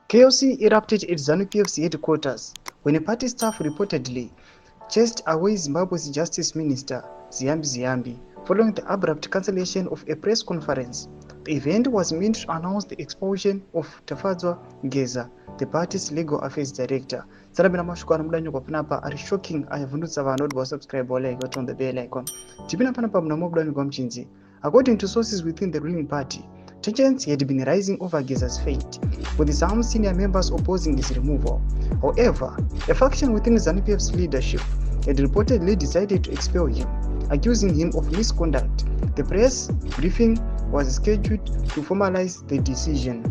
Chaos erupted at Zanu PF's headquarters when party staff reportedly chased away Zimbabwe's Justice Minister Ziyambi following the abrupt cancellation of a press conference. The event was meant to announce the expulsion of Tafadzwa Ngeza, the party's legal affairs director. Sarabina mashukana mudanyo kwa panapa are shocking ayavundutsa vanhu kuti vasubscribe like on the bell icon. Tipina panapa muna mudanyo kwa mchinzi. According to sources within the ruling party, tensions had been rising over Ngeza's fate, with some senior members opposing his removal. However, a faction within Zanu PF's leadership had reportedly decided to expel him, accusing him of misconduct. The press briefing was scheduled to formalize the decision.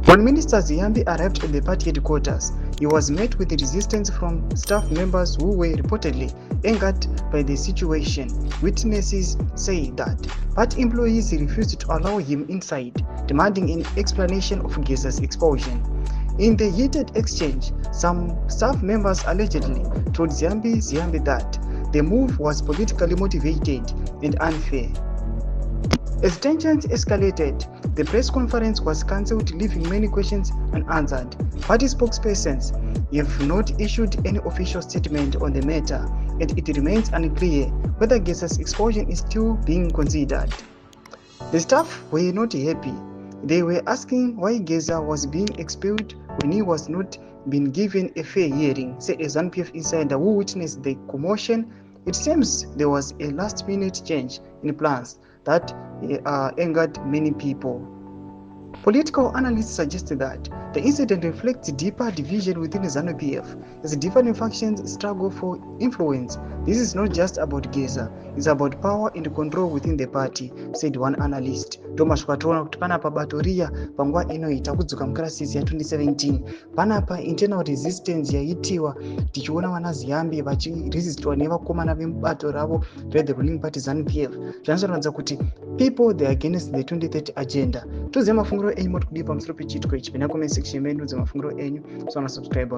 When Minister Ziyambi arrived at the party headquarters, he was met with resistance from staff members who were reportedly angered by the situation. Witnesses say that party employees refused to allow him inside, demanding an explanation of Ngeza's expulsion. In the heated exchange, some staff members allegedly told Ziyambi that the move was politically motivated and unfair. As tensions escalated, the press conference was cancelled, leaving many questions unanswered. Party spokespersons have not issued any official statement on the matter, and it remains unclear whether Ngeza's expulsion is still being considered. The staff were not happy. They were asking why Ngeza was being expelled when he was not being given a fair hearing, said a Zanu PF insider who witnessed the commotion. It seems there was a last-minute change in plans that angered many people. Political analysts suggested that the incident reflects deeper division within Zanu PF as different factions struggle for influence. This is not just about Ngeza, it's about power and control within the party, said one analyst. Thomas Kwatona kuti panapa batoria panguva inoita kudzoka mucrisis ya 2017 panapa internal resistance yaitiwa tichiona vana Ziyambi vachiresistwa nevakomana vemubato ravo the ruling party Zanu PF. Zvinoratidza kuti people they are against the 2030 agenda. Toziva mafungiro enyu moti kudii pamusoro pechitiko ichi. Pina comment section menu mafungiro enyu, so subscribe.